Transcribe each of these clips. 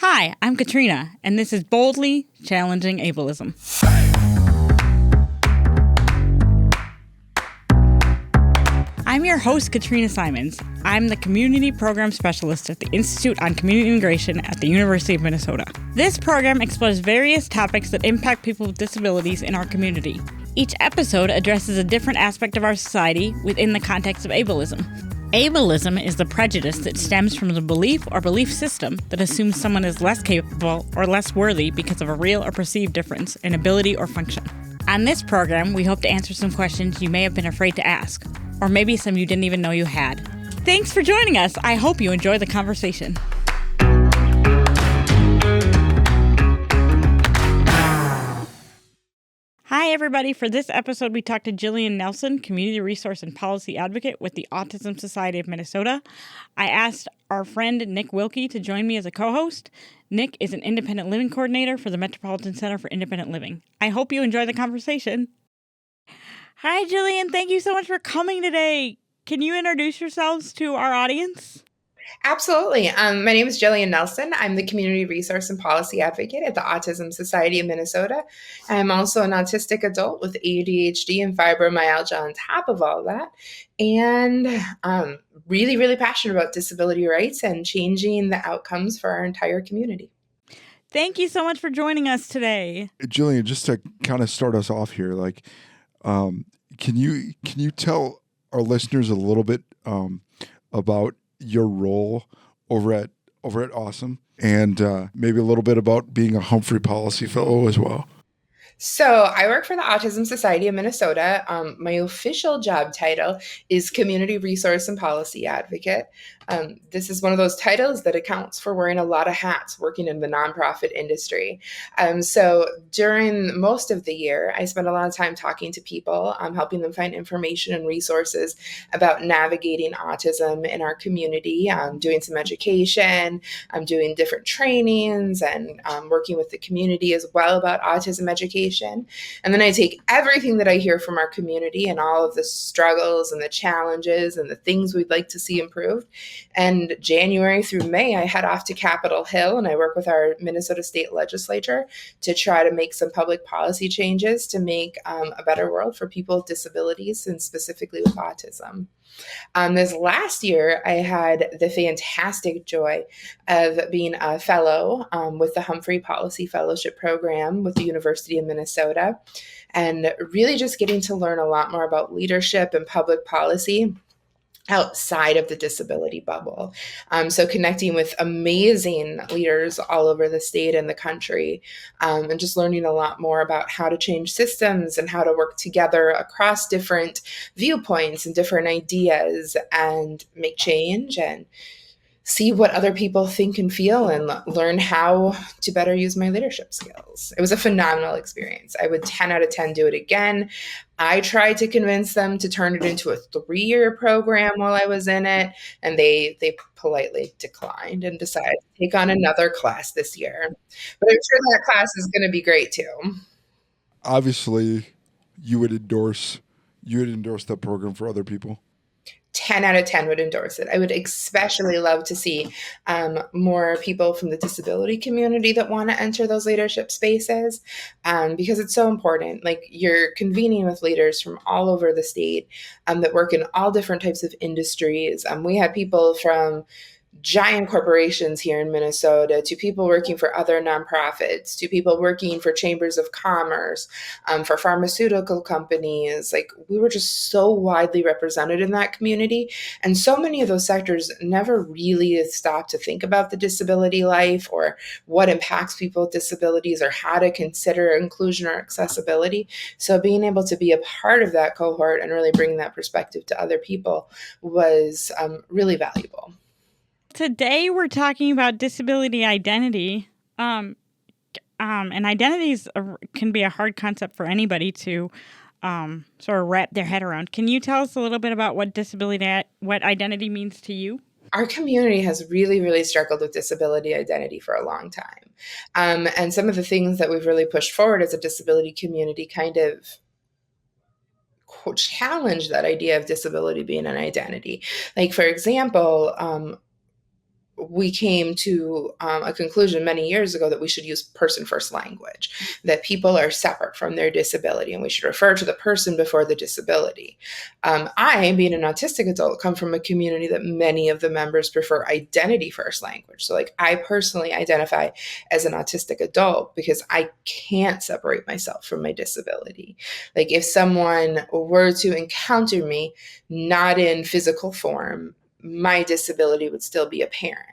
Hi, I'm Katrina, and this is Boldly Challenging Ableism. I'm your host, Katrina Simon. I'm the Community Program Specialist at the Institute on Community Integration at the University of Minnesota. This program explores various topics that impact people with disabilities in our community. Each episode addresses a different aspect of our society within the context of ableism. Ableism is the prejudice that stems from the belief or belief system that assumes someone is less capable or less worthy because of a real or perceived difference in ability or function. On this program, we hope to answer some questions you may have been afraid to ask, or maybe some you didn't even know you had. Thanks for joining us. I hope you enjoy the conversation. Hi, everybody. For this episode, we talked to Jillian Nelson, Community Resource and Policy Advocate with the Autism Society of Minnesota. I asked our friend Nick Wilkie to join me as a co-host. Nick is an independent living coordinator for the Metropolitan Center for Independent Living. I hope you enjoy the conversation. Hi, Jillian. Thank you so much for coming today. Can you introduce yourselves to our audience? Absolutely. My name is Jillian Nelson. I'm the Community Resource and Policy Advocate at the Autism Society of Minnesota. I'm also an autistic adult with ADHD and fibromyalgia on top of all that. And really, really passionate about disability rights and changing the outcomes for our entire community. Thank you so much for joining us today. Jillian, just to kind of start us off here, can you tell our listeners a little bit about your role over at Awesome, and maybe a little bit about being a Humphrey Policy Fellow as well? So I work for the Autism Society of Minnesota. My official job title is Community Resource and Policy Advocate. This is one of those titles that accounts for wearing a lot of hats working in the nonprofit industry. So during most of the year, I spend a lot of time talking to people, helping them find information and resources about navigating autism in our community, doing some education, doing different trainings, and working with the community as well about autism education. And then I take everything that I hear from our community and all of the struggles and the challenges and the things we'd like to see improved. And January through May, I head off to Capitol Hill and I work with our Minnesota State Legislature to try to make some public policy changes to make a better world for people with disabilities and specifically with autism. This last year, I had the fantastic joy of being a fellow with the Humphrey Policy Fellowship Program with the University of Minnesota, and really just getting to learn a lot more about leadership and public policy outside of the disability bubble. So connecting with amazing leaders all over the state and the country, and just learning a lot more about how to change systems and how to work together across different viewpoints and different ideas and make change and see what other people think and feel and learn how to better use my leadership skills. It was a phenomenal experience. I would 10 out of 10 do it again. I tried to convince them to turn it into a 3-year program while I was in it, and they politely declined and decided to take on another class this year. But I'm sure that class is going to be great too. Obviously, you would endorse that program for other people. 10 out of 10 would endorse it. I would especially love to see more people from the disability community that want to enter those leadership spaces, because it's so important. Like, you're convening with leaders from all over the state that work in all different types of industries. We had people from giant corporations here in Minnesota to people working for other nonprofits, to people working for chambers of commerce, for pharmaceutical companies. Like, we were just so widely represented in that community. And so many of those sectors never really stopped to think about the disability life or what impacts people with disabilities or how to consider inclusion or accessibility. So being able to be a part of that cohort and really bring that perspective to other people was really valuable. Today, we're talking about disability identity, and identities can be a hard concept for anybody to sort of wrap their head around. Can you tell us a little bit about what identity means to you? Our community has really, really struggled with disability identity for a long time. And some of the things that we've really pushed forward as a disability community kind of challenge that idea of disability being an identity. Like, for example, we came to a conclusion many years ago that we should use person-first language, that people are separate from their disability and we should refer to the person before the disability. I, being an autistic adult, come from a community that many of the members prefer identity-first language. So like I personally identify as an autistic adult because I can't separate myself from my disability. Like if someone were to encounter me not in physical form, my disability would still be apparent.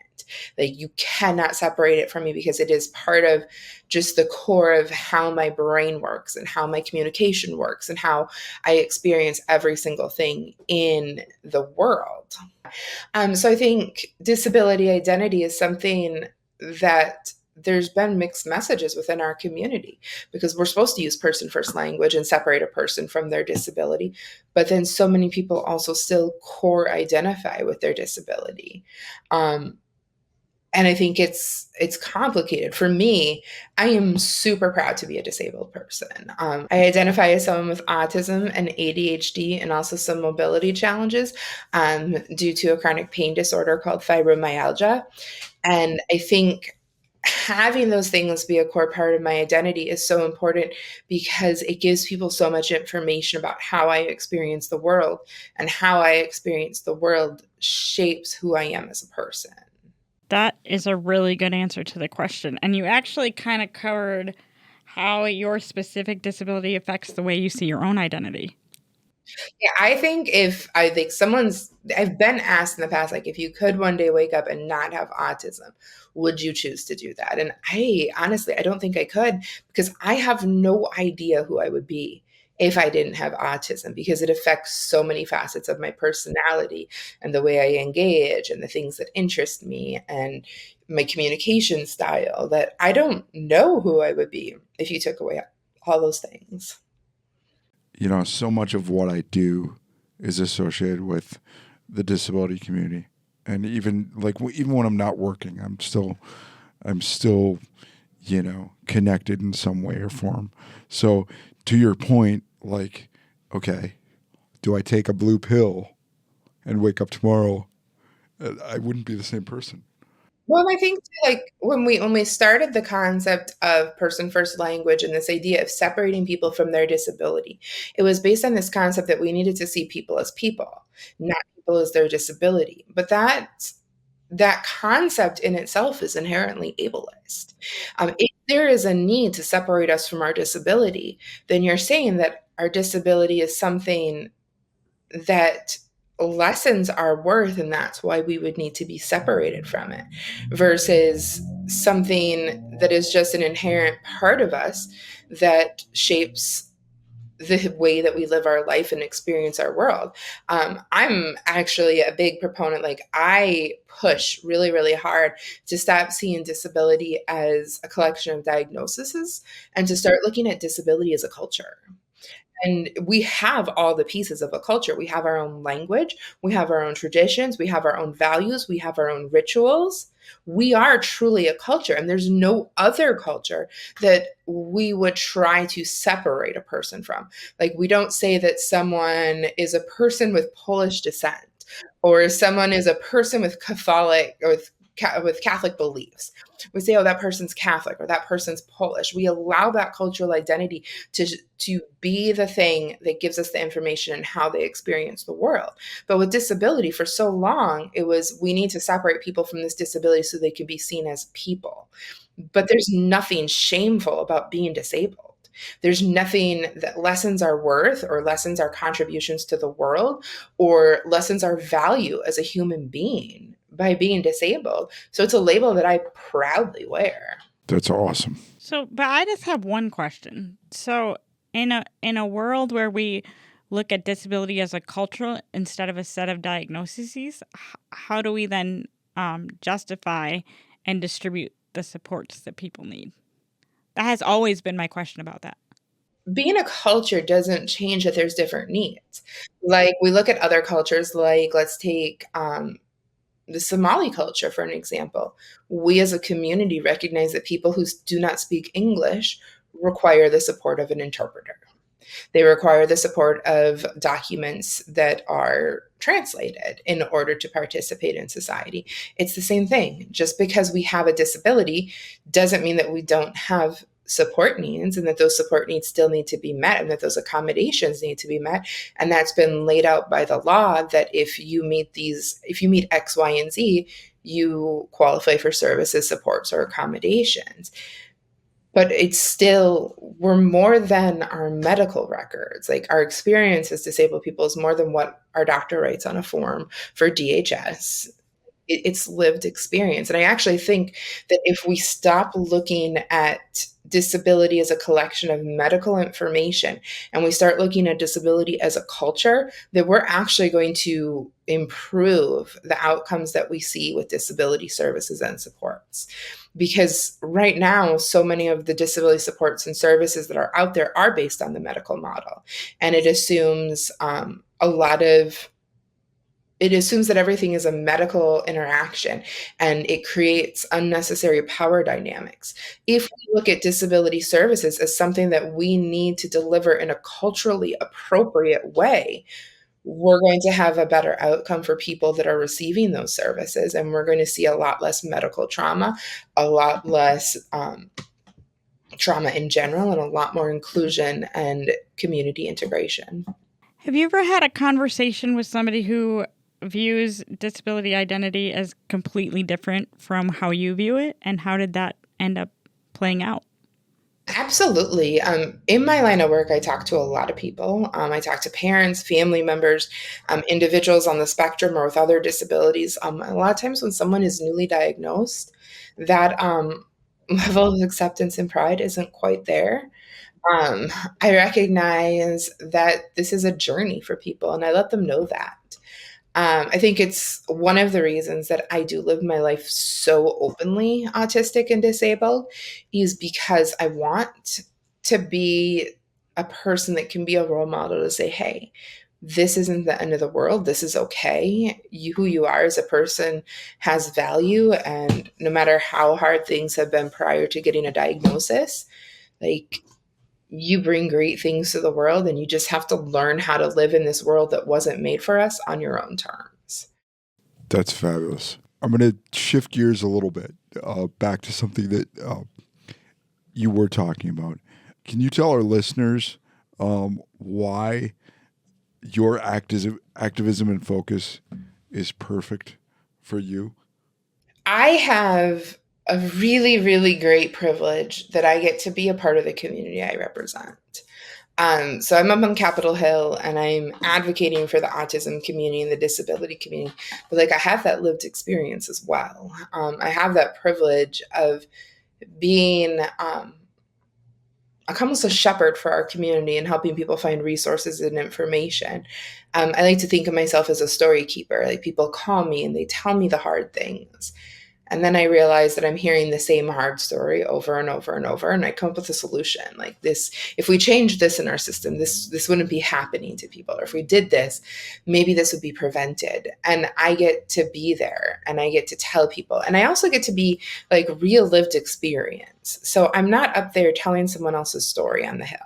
Like you cannot separate it from me because it is part of just the core of how my brain works and how my communication works and how I experience every single thing in the world. So I think disability identity is something that there's been mixed messages within our community because we're supposed to use person first language and separate a person from their disability. But then so many people also still core identify with their disability. And I think it's complicated. For me, I am super proud to be a disabled person. I identify as someone with autism and ADHD and also some mobility challenges due to a chronic pain disorder called fibromyalgia. And I think having those things be a core part of my identity is so important because it gives people so much information about how I experience the world, and how I experience the world shapes who I am as a person. That is a really good answer to the question. And you actually kind of covered how your specific disability affects the way you see your own identity. Yeah, I think I've been asked in the past, like, if you could one day wake up and not have autism, would you choose to do that? And I honestly, I don't think I could because I have no idea who I would be if I didn't have autism because it affects so many facets of my personality and the way I engage and the things that interest me and my communication style that I don't know who I would be if you took away all those things. You know, so much of what I do is associated with the disability community, and even when I'm not working, I'm still, connected in some way or form. So to your point, like, okay, do I take a blue pill and wake up tomorrow? I wouldn't be the same person. Well, I think too, like when we started the concept of person first language and this idea of separating people from their disability, it was based on this concept that we needed to see people as people, not people as their disability. But that concept in itself is inherently ableist. If there is a need to separate us from our disability, then you're saying that our disability is something that lessens our worth, and that's why we would need to be separated from it, versus something that is just an inherent part of us that shapes the way that we live our life and experience our world. I'm actually a big proponent, like I push really, really hard to stop seeing disability as a collection of diagnoses and to start looking at disability as a culture. And we have all the pieces of a culture. We have our own language, we have our own traditions, we have our own values, we have our own rituals. We are truly a culture, and there's no other culture that we would try to separate a person from. Like, we don't say that someone is a person with Polish descent or someone is a person with Catholic or with Catholic beliefs. We say, oh, that person's Catholic or that person's Polish. We allow that cultural identity to be the thing that gives us the information and how they experience the world. But with disability, for so long, it was we need to separate people from this disability so they can be seen as people. But there's nothing shameful about being disabled. There's nothing that lessens our worth or lessens our contributions to the world or lessens our value as a human being by being disabled. So it's a label that I proudly wear. That's awesome. So, but I just have one question. So, in a world where we look at disability as a culture instead of a set of diagnoses, how do we then justify and distribute the supports that people need? That has always been my question about that. Being a culture doesn't change that there's different needs. Like, we look at other cultures, like let's take the Somali culture, for an example. We as a community recognize that people who do not speak English require the support of an interpreter. They require the support of documents that are translated in order to participate in society. It's the same thing. Just because we have a disability doesn't mean that we don't have support needs, and that those support needs still need to be met, and that those accommodations need to be met. And that's been laid out by the law, that if you meet X, Y, and Z, you qualify for services, supports, or accommodations. But it's still, we're more than our medical records. Like, our experience as disabled people is more than what our doctor writes on a form for DHS. It's lived experience. And I actually think that if we stop looking at disability as a collection of medical information, and we start looking at disability as a culture, that we're actually going to improve the outcomes that we see with disability services and supports. Because right now, so many of the disability supports and services that are out there are based on the medical model. And it assumes it assumes that everything is a medical interaction, and it creates unnecessary power dynamics. If we look at disability services as something that we need to deliver in a culturally appropriate way, we're going to have a better outcome for people that are receiving those services, and we're going to see a lot less medical trauma, a lot less trauma in general, and a lot more inclusion and community integration. Have you ever had a conversation with somebody who views disability identity as completely different from how you view it, and how did that end up playing out? Absolutely. In my line of work, I talk to a lot of people. I talk to parents, family members, individuals on the spectrum or with other disabilities. A lot of times when someone is newly diagnosed, that level of acceptance and pride isn't quite there. I recognize that this is a journey for people, and I let them know that. I think it's one of the reasons that I do live my life so openly autistic and disabled, is because I want to be a person that can be a role model to say, hey, this isn't the end of the world. This is okay. Who you are as a person has value. And no matter how hard things have been prior to getting a diagnosis, like, you bring great things to the world, and you just have to learn how to live in this world that wasn't made for us on your own terms. That's fabulous. I'm going to shift gears a little bit back to something that you were talking about. Can you tell our listeners why your activism and focus is perfect for you? I have a really, really great privilege that I get to be a part of the community I represent. So I'm up on Capitol Hill, and I'm advocating for the autism community and the disability community. But like, I have that lived experience as well. I have that privilege of being almost a shepherd for our community and helping people find resources and information. I like to think of myself as a story keeper. Like, people call me and they tell me the hard things. And then I realize that I'm hearing the same hard story over and over and over, and I come up with a solution. Like, this, if we change this in our system, this wouldn't be happening to people. Or if we did this, maybe this would be prevented. And I get to be there, and I get to tell people. And I also get to be like real lived experience. So I'm not up there telling someone else's story on the Hill.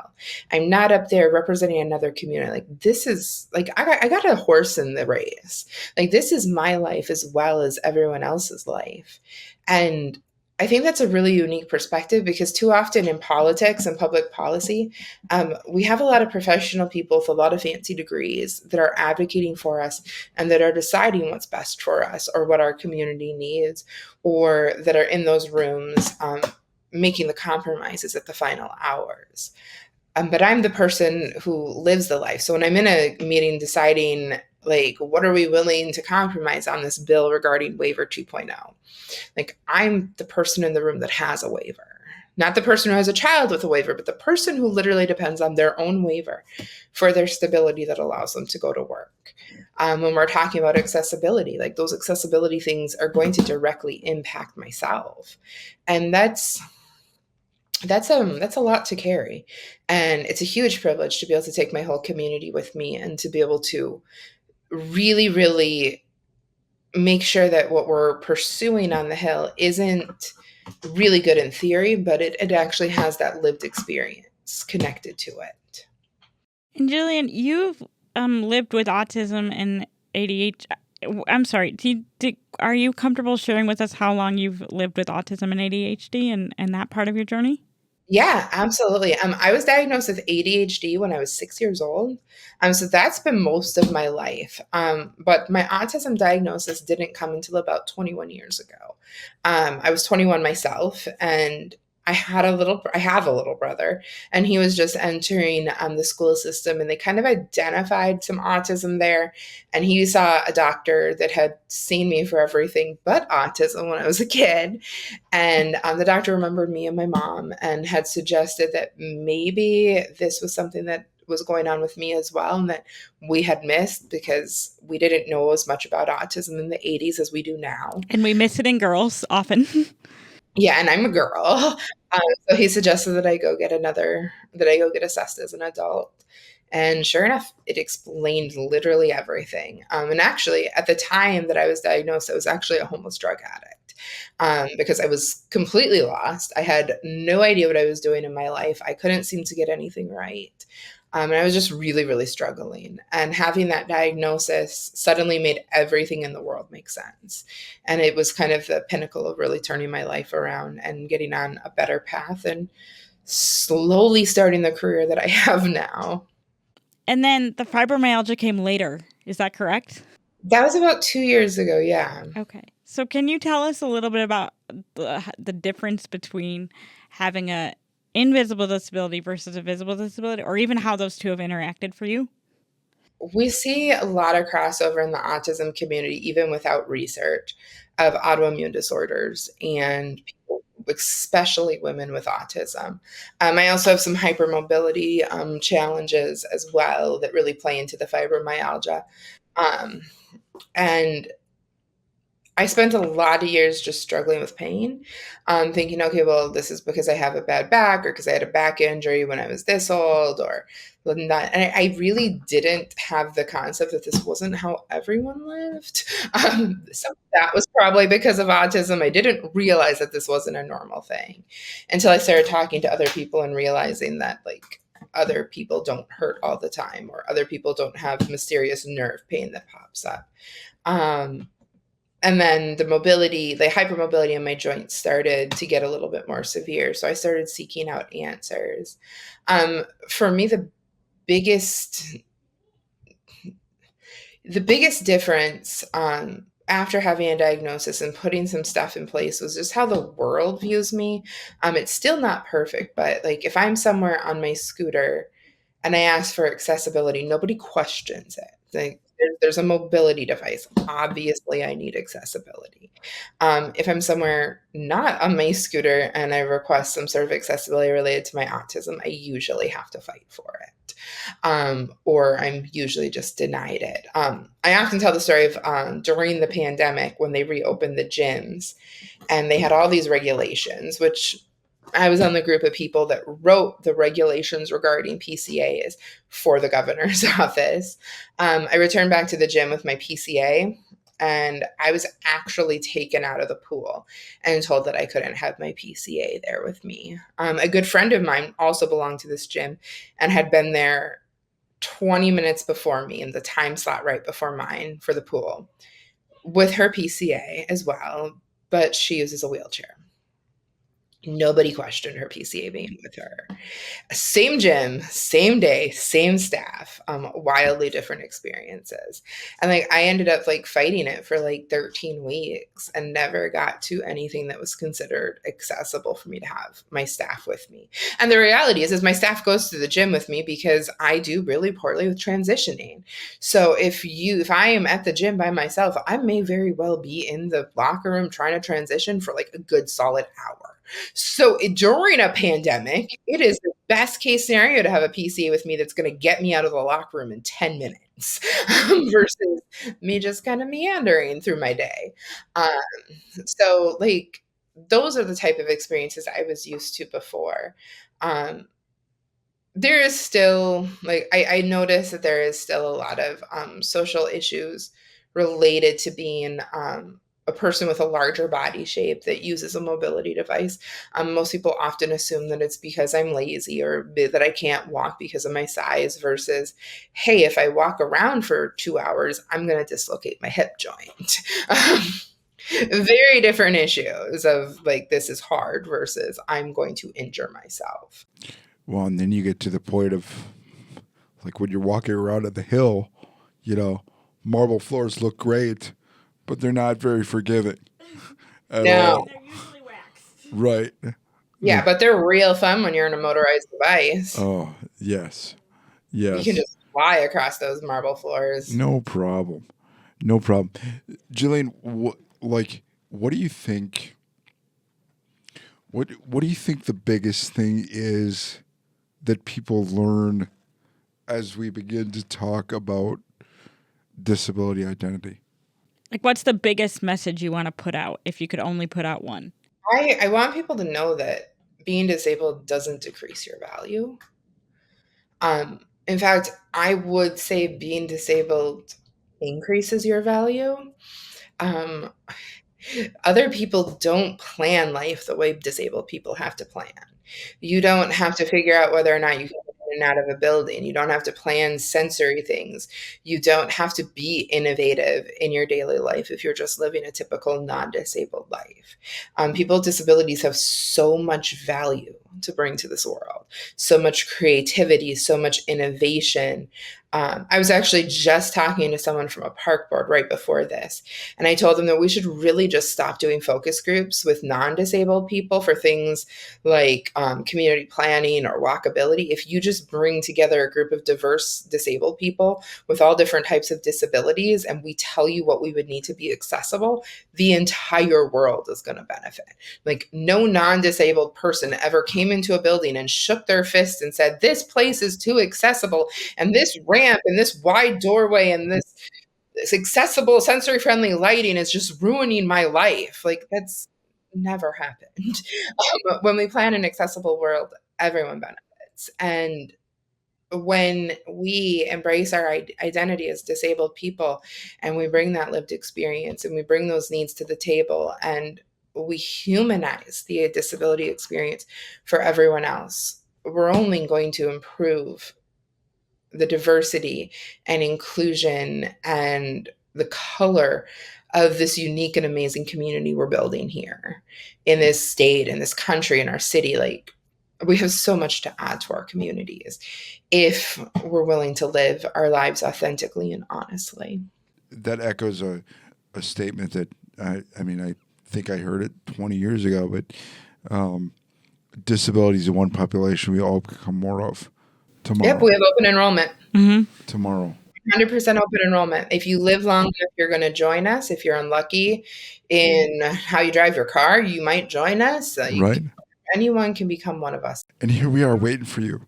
I'm not up there representing another community. Like, this is like, I got a horse in the race. Like, this is my life as well as everyone else's life. And I think that's a really unique perspective, because too often in politics and public policy, we have a lot of professional people with a lot of fancy degrees that are advocating for us and that are deciding what's best for us or what our community needs, or that are in those rooms making the compromises at the final hours. But I'm the person who lives the life. So when I'm in a meeting deciding, like, what are we willing to compromise on this bill regarding waiver 2.0? Like, I'm the person in the room that has a waiver, not the person who has a child with a waiver, but the person who literally depends on their own waiver for their stability that allows them to go to work. When we're talking about accessibility, like, those accessibility things are going to directly impact myself. And that's a lot to carry. And it's a huge privilege to be able to take my whole community with me, and to be able to really, really make sure that what we're pursuing on the Hill isn't really good in theory, but it actually has that lived experience connected to it. And Jillian, you've lived with autism and ADHD. I'm sorry. Are you comfortable sharing with us how long you've lived with autism and ADHD and that part of your journey? Yeah, absolutely. I was diagnosed with ADHD when I was 6 years old. So that's been most of my life. But my autism diagnosis didn't come until about 21 years ago. I was 21 myself, and I have a little brother, and he was just entering the school system, and they kind of identified some autism there. And he saw a doctor that had seen me for everything but autism when I was a kid. And the doctor remembered me and my mom and had suggested that maybe this was something that was going on with me as well, and that we had missed because we didn't know as much about autism in the 80s as we do now. And we miss it in girls often. Yeah, and I'm a girl. So he suggested that I go get assessed as an adult. And sure enough, it explained literally everything. And actually, at the time that I was diagnosed, I was actually a homeless drug addict, because I was completely lost. I had no idea what I was doing in my life. I couldn't seem to get anything right. And I was just really, really struggling. And having that diagnosis suddenly made everything in the world make sense. And it was kind of the pinnacle of really turning my life around and getting on a better path and slowly starting the career that I have now. And then the fibromyalgia came later. Is that correct? That was about 2 years ago, yeah. Okay. So can you tell us a little bit about the difference between having a invisible disability versus a visible disability, or even how those two have interacted for you? We see a lot of crossover in the autism community, even without research, of autoimmune disorders and people, especially women with autism. I also have some hypermobility challenges as well that really play into the fibromyalgia. Um, and I spent a lot of years just struggling with pain, thinking, okay, well, this is because I have a bad back, or because I had a back injury when I was this old, or that. And I really didn't have the concept that this wasn't how everyone lived. So that was probably because of autism. I didn't realize that this wasn't a normal thing until I started talking to other people and realizing that, like, other people don't hurt all the time, or other people don't have mysterious nerve pain that pops up. And then the hypermobility in my joints started to get a little bit more severe. So I started seeking out answers. For me, biggest the biggest difference after having a diagnosis and putting some stuff in place was just how the world views me. It's still not perfect, but like if I'm somewhere on my scooter and I ask for accessibility, nobody questions it. Like, there's a mobility device. Obviously, I need accessibility. If I'm somewhere not on my scooter and I request some sort of accessibility related to my autism, I usually have to fight for it. Or I'm usually just denied it. I often tell the story of during the pandemic when they reopened the gyms and they had all these regulations, which I was on the group of people that wrote the regulations regarding PCAs for the governor's office. I returned back to the gym with my PCA, and I was actually taken out of the pool and told that I couldn't have my PCA there with me. A good friend of mine also belonged to this gym and had been there 20 minutes before me in the time slot right before mine for the pool with her PCA as well, but she uses a wheelchair. Nobody questioned her PCA being with her. Same gym, same day, same staff, wildly different experiences. And like I ended up like fighting it for like 13 weeks and never got to anything that was considered accessible for me to have my staff with me. And the reality is my staff goes to the gym with me because I do really poorly with transitioning. So if I am at the gym by myself, I may very well be in the locker room trying to transition for like a good solid hour. So during a pandemic, it is the best case scenario to have a PCA with me that's going to get me out of the locker room in 10 minutes versus me just kind of meandering through my day. So like those are the type of experiences I was used to before. There is still like I notice that there is still a lot of social issues related to being a person with a larger body shape that uses a mobility device. Most people often assume that it's because I'm lazy or that I can't walk because of my size versus, hey, if I walk around for 2 hours, I'm going to dislocate my hip joint. Very different issues of like, this is hard versus I'm going to injure myself. Well, and then you get to the point of like when you're walking around at the hill, marble floors look great, but they're not very forgiving at all. They're usually waxed. Right. Yeah, but they're real fun when you're in a motorized device. Oh, yes. You can just fly across those marble floors. No problem. Jillian, what do you think? What do you think the biggest thing is that people learn as we begin to talk about disability identity? Like, what's the biggest message you want to put out if you could only put out one? I want people to know that being disabled doesn't decrease your value. In fact, I would say being disabled increases your value. Other people don't plan life the way disabled people have to plan. You don't have to figure out whether or not you can get in and out of a building. You don't have to plan sensory things. You don't have to be innovative in your daily life if you're just living a typical non-disabled life. People with disabilities have so much value to bring to this world, so much creativity, so much innovation. I was actually just talking to someone from a park board right before this, and I told them that we should really just stop doing focus groups with non-disabled people for things like community planning or walkability. If you just bring together a group of diverse disabled people with all different types of disabilities and we tell you what we would need to be accessible, the entire world is going to benefit. Like, no non-disabled person ever came into a building and shook their fist and said, this place is too accessible, and this ramp and this wide doorway and this accessible sensory friendly lighting is just ruining my life. Like, that's never happened. When we plan an accessible world, everyone benefits. And when we embrace our identity as disabled people and we bring that lived experience and we bring those needs to the table and we humanize the disability experience for everyone else, we're only going to improve the diversity and inclusion and the color of this unique and amazing community we're building here in this state, in this country, in our city. Like, we have so much to add to our communities if we're willing to live our lives authentically and honestly. That echoes a statement that I think I heard it 20 years ago, but disability is the one population we all become more of tomorrow. Yep, we have open enrollment. Tomorrow. 100% open enrollment. If you live long enough, you're going to join us. If you're unlucky in how you drive your car, you might join us. Right. Anyone can become one of us. And here we are waiting for you.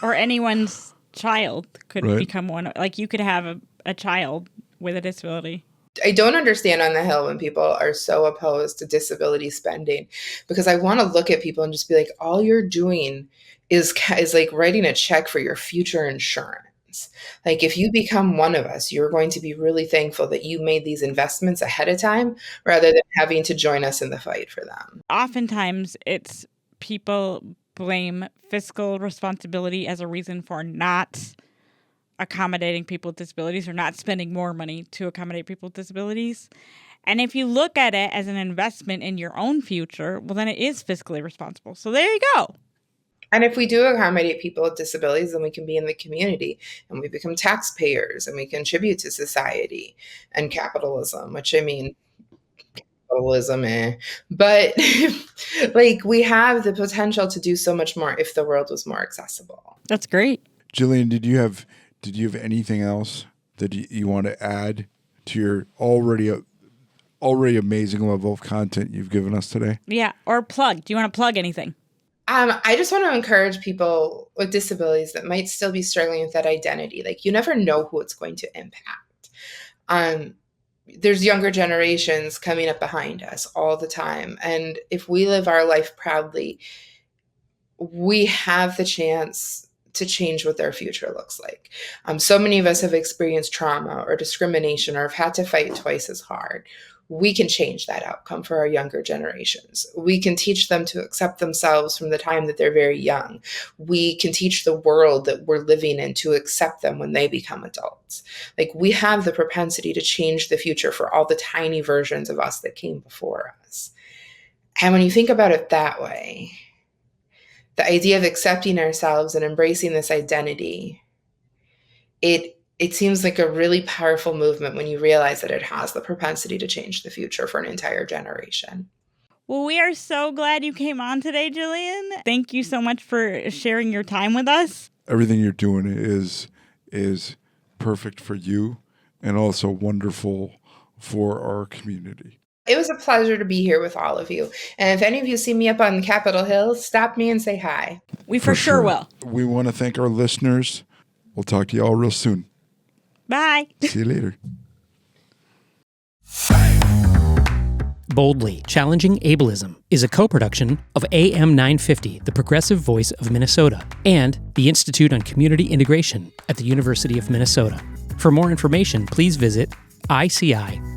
Or anyone's child could become one. Like, you could have a child with a disability. I don't understand on the Hill when people are so opposed to disability spending, because I want to look at people and just be like, all you're doing is like writing a check for your future insurance. Like, if you become one of us, you're going to be really thankful that you made these investments ahead of time rather than having to join us in the fight for them. Oftentimes, it's people blame fiscal responsibility as a reason for not accommodating people with disabilities or not spending more money to accommodate people with disabilities. And if you look at it as an investment in your own future, well, then it is fiscally responsible. So there you go. And if we do accommodate people with disabilities, then we can be in the community and we become taxpayers and we contribute to society and capitalism, which capitalism, but like, we have the potential to do so much more if the world was more accessible. That's great. Jillian, did you have anything else that you want to add to your already amazing level of content you've given us today? Yeah, or plug. Do you want to plug anything? I just want to encourage people with disabilities that might still be struggling with that identity. Like, you never know who it's going to impact. There's younger generations coming up behind us all the time. And if we live our life proudly, we have the chance to change what their future looks like. So many of us have experienced trauma or discrimination or have had to fight twice as hard. we can change that outcome for our younger generations. We can teach them to accept themselves from the time that they're very young. We can teach the world that we're living in to accept them when they become adults. Like, we have the propensity to change the future for all the tiny versions of us that came before us. And when you think about it that way, the idea of accepting ourselves and embracing this identity, it seems like a really powerful movement when you realize that it has the propensity to change the future for an entire generation. Well, we are so glad you came on today, Jillian. Thank you so much for sharing your time with us. Everything you're doing is perfect for you and also wonderful for our community. It was a pleasure to be here with all of you. And if any of you see me up on Capitol Hill, stop me and say hi. We for sure will. We want to thank our listeners. We'll talk to you all real soon. Bye. See you later. Boldly Challenging Ableism is a co-production of AM 950, the progressive voice of Minnesota, and the Institute on Community Integration at the University of Minnesota. For more information, please visit ici.umn.edu.